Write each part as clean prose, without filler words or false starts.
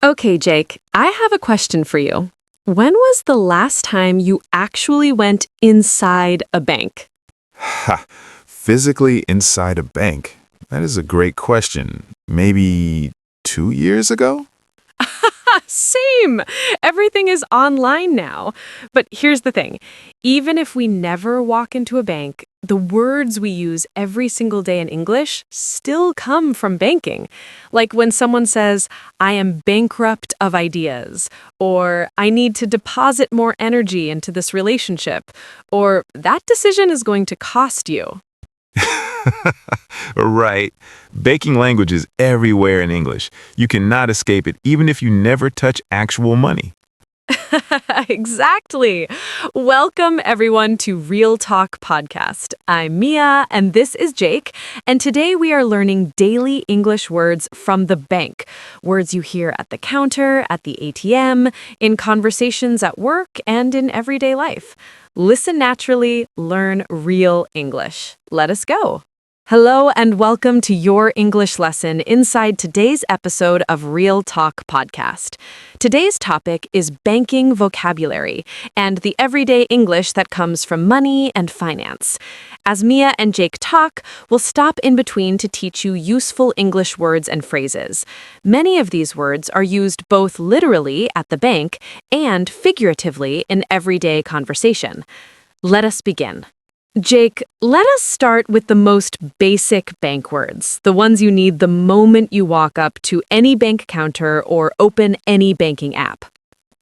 Okay, Jake, I have a question for you. When was the last time you actually went inside a bank? Ha! Physically inside a bank? That is a great question. Maybe 2 years ago? Same! Everything is online now. But here's the thing, even if we never walk into a bank, the words we use every single day in English still come from banking. Like when someone says, I am bankrupt of ideas, or I need to deposit more energy into this relationship, or that decision is going to cost you. Right. Banking language is everywhere in English. You cannot escape it even if you never touch actual money. Exactly. Welcome, everyone, to Real Talk Podcast. I'm Mia, and this is Jake. And today we are learning daily English words from the bank. Words you hear at the counter, at the ATM, in conversations at work, and in everyday life. Listen naturally, learn real English. Let us go. Hello and welcome to your English lesson inside today's episode of Real Talk Podcast. Today's topic is banking vocabulary and the everyday English that comes from money and finance. As Mia and Jake talk, we'll stop in between to teach you useful English words and phrases. Many of these words are used both literally at the bank and figuratively in everyday conversation. Let us begin. Jake, let us start with the most basic bank words, the ones you need the moment you walk up to any bank counter or open any banking app.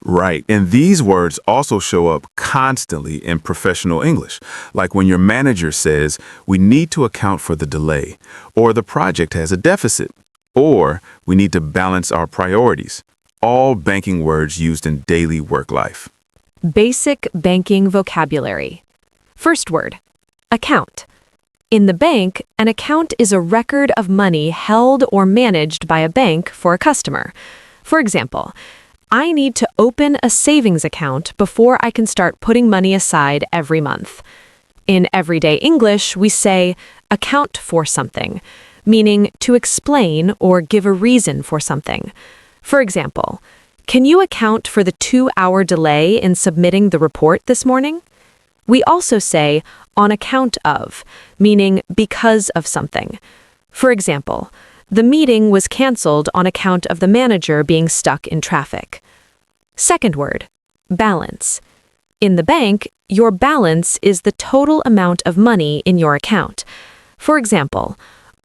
Right. And these words also show up constantly in professional English, like when your manager says, we need to account for the delay, or the project has a deficit, or we need to balance our priorities. All banking words used in daily work life. Basic banking vocabulary. First word, account. In the bank, an account is a record of money held or managed by a bank for a customer. For example, I need to open a savings account before I can start putting money aside every month. In everyday English, we say account for something, meaning to explain or give a reason for something. For example, can you account for the 2-hour delay in submitting the report this morning? We also say on account of, meaning because of something. For example, the meeting was canceled on account of the manager being stuck in traffic. Second word, balance. In the bank, your balance is the total amount of money in your account. For example,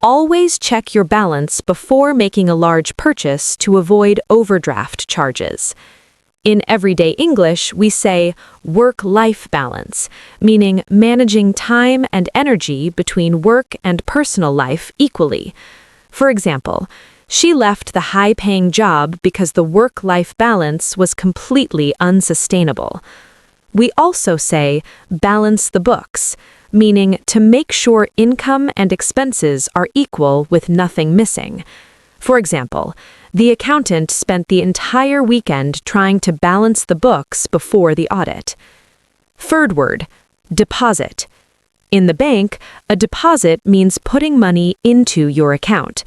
always check your balance before making a large purchase to avoid overdraft charges. In everyday English, we say work-life balance, meaning managing time and energy between work and personal life equally. For example, she left the high-paying job because the work-life balance was completely unsustainable. We also say balance the books, meaning to make sure income and expenses are equal with nothing missing. For example, the accountant spent the entire weekend trying to balance the books before the audit. Third word, deposit. In the bank, a deposit means putting money into your account.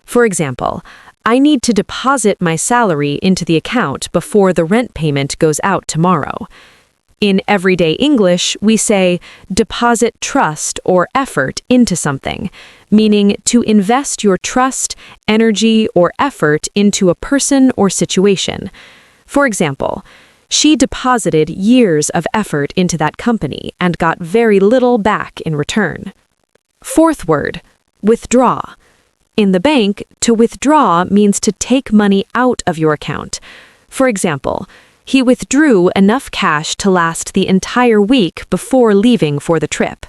For example, I need to deposit my salary into the account before the rent payment goes out tomorrow. In everyday English, we say deposit trust or effort into something, meaning to invest your trust, energy, or effort into a person or situation. For example, she deposited years of effort into that company and got very little back in return. Fourth word, withdraw. In the bank, to withdraw means to take money out of your account. For example, he withdrew enough cash to last the entire week before leaving for the trip.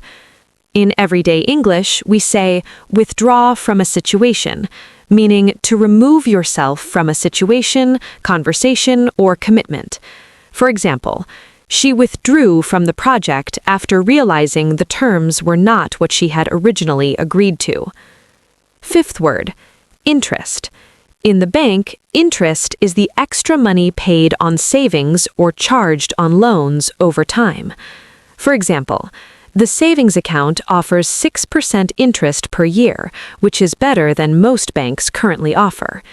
In everyday English, we say withdraw from a situation, meaning to remove yourself from a situation, conversation, or commitment. For example, she withdrew from the project after realizing the terms were not what she had originally agreed to. Fifth word, interest. In the bank, interest is the extra money paid on savings or charged on loans over time. For example, the savings account offers 6% interest per year, which is better than most banks currently offer.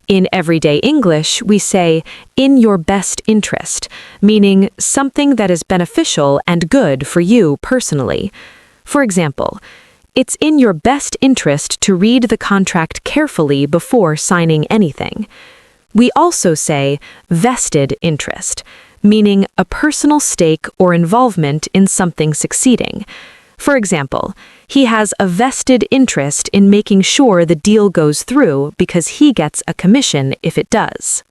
In everyday English, we say, in your best interest, meaning something that is beneficial and good for you personally. For example, it's in your best interest to read the contract carefully before signing anything. We also say vested interest, meaning a personal stake or involvement in something succeeding. For example, he has a vested interest in making sure the deal goes through because he gets a commission if it does.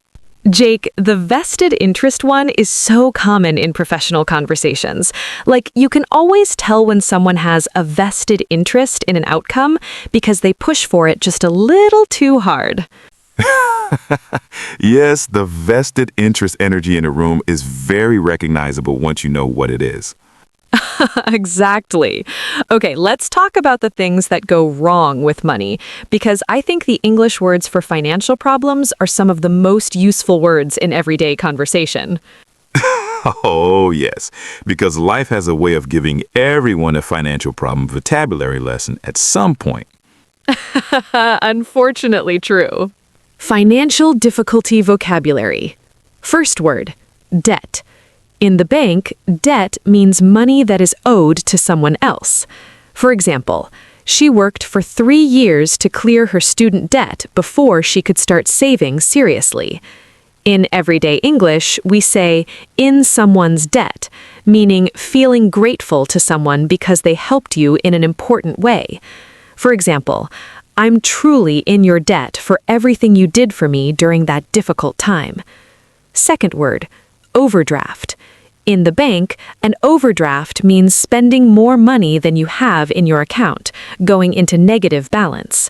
Jake, the vested interest one is so common in professional conversations. Like, you can always tell when someone has a vested interest in an outcome because they push for it just a little too hard. Yes, the vested interest energy in a room is very recognizable once you know what it is. Exactly. Okay, let's talk about the things that go wrong with money, because I think the English words for financial problems are some of the most useful words in everyday conversation. Oh, yes, because life has a way of giving everyone a financial problem vocabulary lesson at some point. Unfortunately true. Financial difficulty vocabulary. First word, debt. In the bank, debt means money that is owed to someone else. For example, she worked for 3 years to clear her student debt before she could start saving seriously. In everyday English, we say, in someone's debt, meaning feeling grateful to someone because they helped you in an important way. For example, I'm truly in your debt for everything you did for me during that difficult time. Second word, overdraft. In the bank, an overdraft means spending more money than you have in your account, going into negative balance.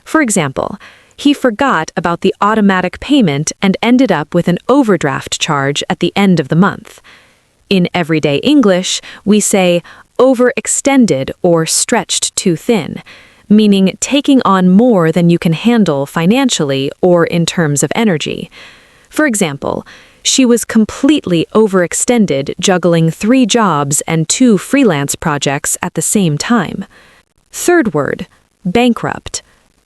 For example, he forgot about the automatic payment and ended up with an overdraft charge at the end of the month. In everyday English, we say overextended or stretched too thin, meaning taking on more than you can handle financially or in terms of energy. For example, she was completely overextended juggling 3 jobs and 2 freelance projects at the same time. Third word, bankrupt.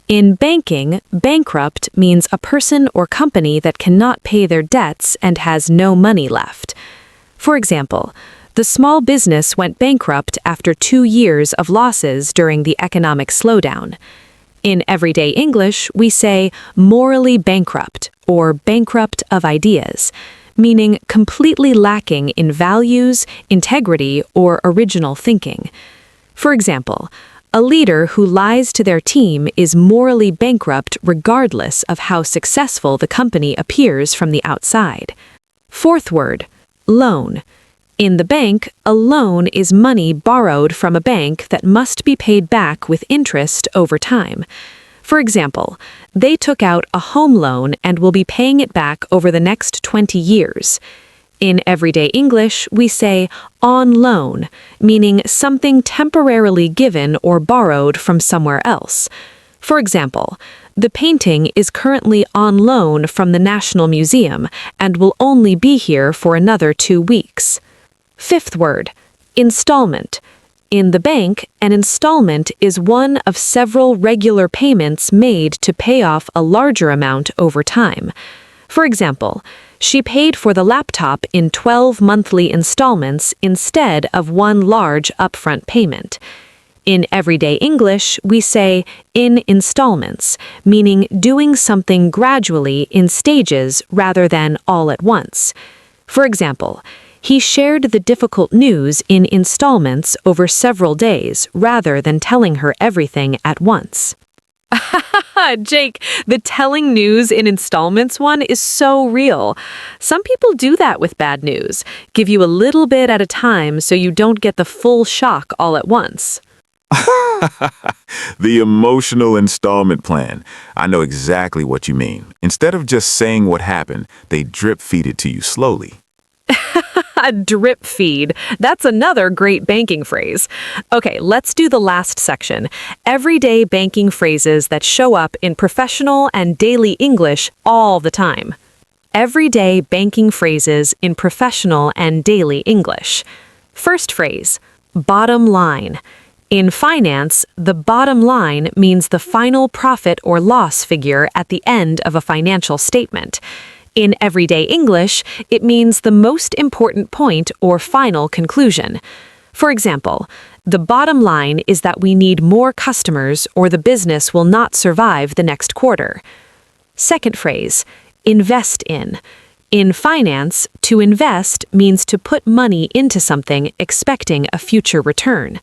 In banking, bankrupt means a person or company that cannot pay their debts and has no money left. For example, the small business went bankrupt after 2 years of losses during the economic slowdown. In everyday English, we say morally bankrupt or bankrupt of ideas, meaning completely lacking in values, integrity, or original thinking. For example, a leader who lies to their team is morally bankrupt regardless of how successful the company appears from the outside. Fourth word, loan. In the bank, a loan is money borrowed from a bank that must be paid back with interest over time. For example, they took out a home loan and will be paying it back over the next 20 years. In everyday English, we say on loan, meaning something temporarily given or borrowed from somewhere else. For example, the painting is currently on loan from the National Museum and will only be here for another 2 weeks. Fifth word, installment. In the bank, an installment is one of several regular payments made to pay off a larger amount over time. For example, she paid for the laptop in 12 monthly installments instead of one large upfront payment. In everyday English, we say in installments, meaning doing something gradually in stages rather than all at once. For example, he shared the difficult news in installments over several days rather than telling her everything at once. Jake, the telling news in installments one is so real. Some people do that with bad news, give you a little bit at a time so you don't get the full shock all at once. The emotional installment plan. I know exactly what you mean. Instead of just saying what happened, they drip feed it to you slowly. Drip feed. That's another great banking phrase. Okay, let's do the last section. Everyday banking phrases that show up in professional and daily English all the time. Everyday banking phrases in professional and daily English. First phrase, bottom line. In finance, the bottom line means the final profit or loss figure at the end of a financial statement. In everyday English, it means the most important point or final conclusion. For example, the bottom line is that we need more customers or the business will not survive the next quarter. Second phrase, invest in. In finance, to invest means to put money into something expecting a future return.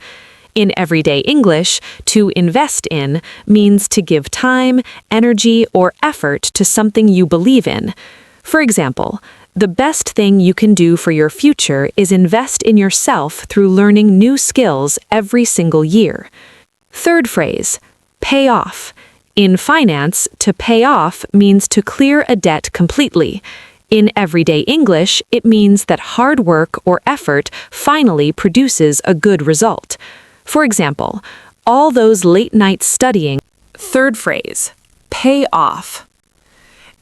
In everyday English, to invest in means to give time, energy, or effort to something you believe in. For example, the best thing you can do for your future is invest in yourself through learning new skills every single year. Third phrase, pay off. In finance, to pay off means to clear a debt completely. In everyday English, it means that hard work or effort finally produces a good result. For example, all those late nights studying. Third phrase, pay off.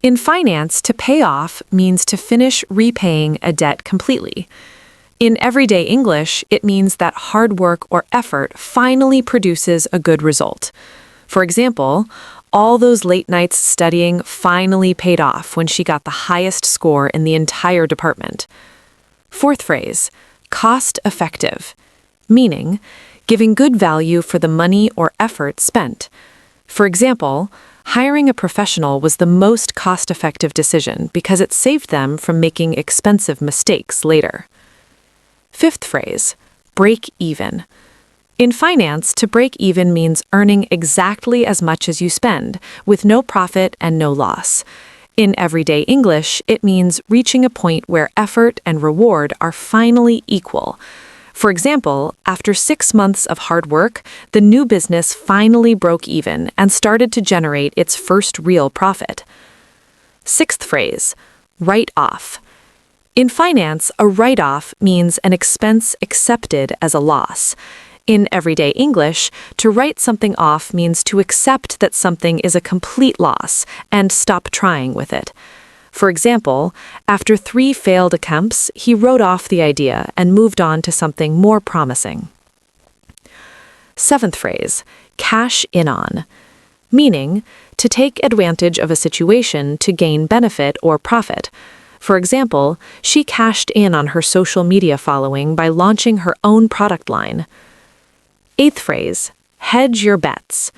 In finance, to pay off means to finish repaying a debt completely. In everyday English, it means that hard work or effort finally produces a good result. For example, all those late nights studying finally paid off when she got the highest score in the entire department. Fourth phrase, cost effective, meaning giving good value for the money or effort spent. For example, hiring a professional was the most cost-effective decision because it saved them from making expensive mistakes later. Fifth phrase, break even. In finance, to break even means earning exactly as much as you spend, with no profit and no loss. In everyday English, it means reaching a point where effort and reward are finally equal. For example, after 6 months of hard work, the new business finally broke even and started to generate its first real profit. Sixth phrase, write off. In finance, a write-off means an expense accepted as a loss. In everyday English, to write something off means to accept that something is a complete loss and stop trying with it. For example, after 3 failed attempts, he wrote off the idea and moved on to something more promising. Seventh phrase, cash in on, meaning to take advantage of a situation to gain benefit or profit. For example, she cashed in on her social media following by launching her own product line. Eighth phrase, hedge your bets.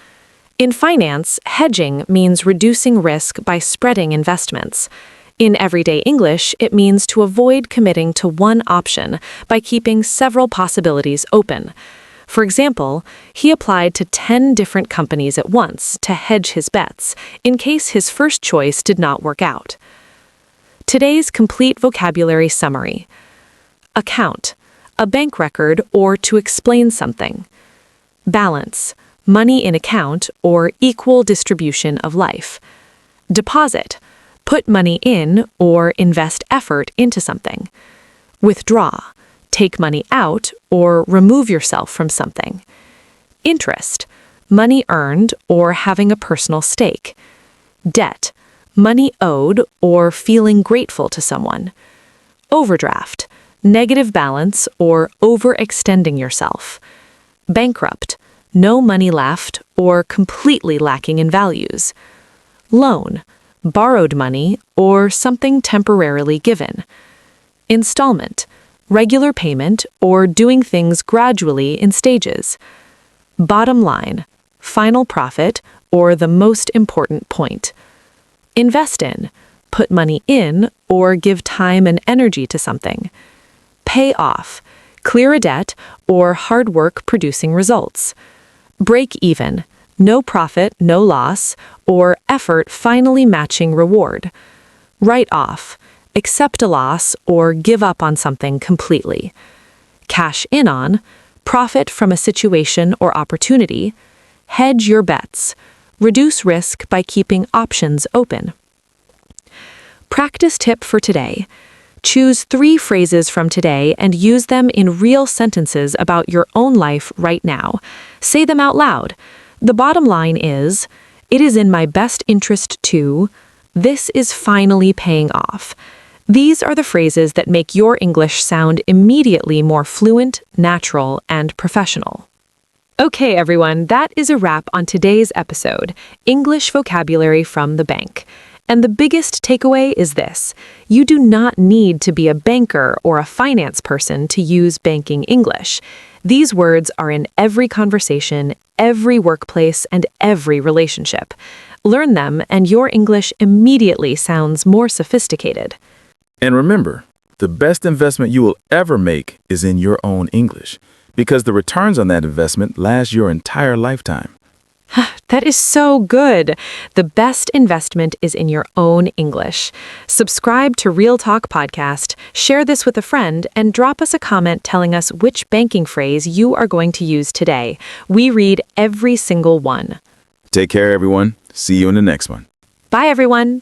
In finance, hedging means reducing risk by spreading investments. In everyday English, it means to avoid committing to one option by keeping several possibilities open. For example, he applied to 10 different companies at once to hedge his bets in case his first choice did not work out. Today's complete vocabulary summary. Account, a bank record or to explain something. Balance, money in account or equal distribution of life. Deposit, put money in or invest effort into something. Withdraw, take money out or remove yourself from something. Interest, money earned or having a personal stake. Debt, money owed or feeling grateful to someone. Overdraft, negative balance or overextending yourself. Bankrupt, no money left or completely lacking in values. Loan, borrowed money or something temporarily given. Installment, regular payment or doing things gradually in stages. Bottom line, final profit or the most important point. Invest in, put money in or give time and energy to something. Pay off, clear a debt or hard work producing results. Break even, no profit, no loss, or effort finally matching reward. Write off, accept a loss or give up on something completely. Cash in on, profit from a situation or opportunity. Hedge your bets, reduce risk by keeping options open. Practice tip for today. Choose 3 phrases from today and use them in real sentences about your own life right now. Say them out loud. The bottom line is, it is in my best interest to, this is finally paying off. These are the phrases that make your English sound immediately more fluent, natural, and professional. Okay, everyone, that is a wrap on today's episode, English Vocabulary from the Bank. And the biggest takeaway is this: you do not need to be a banker or a finance person to use banking English. These words are in every conversation, every workplace, and every relationship. Learn them, and your English immediately sounds more sophisticated. And remember, the best investment you will ever make is in your own English, because the returns on that investment last your entire lifetime. That is so good. The best investment is in your own English. Subscribe to Real Talk Podcast, share this with a friend, and drop us a comment telling us which banking phrase you are going to use today. We read every single one. Take care, everyone. See you in the next one. Bye, everyone.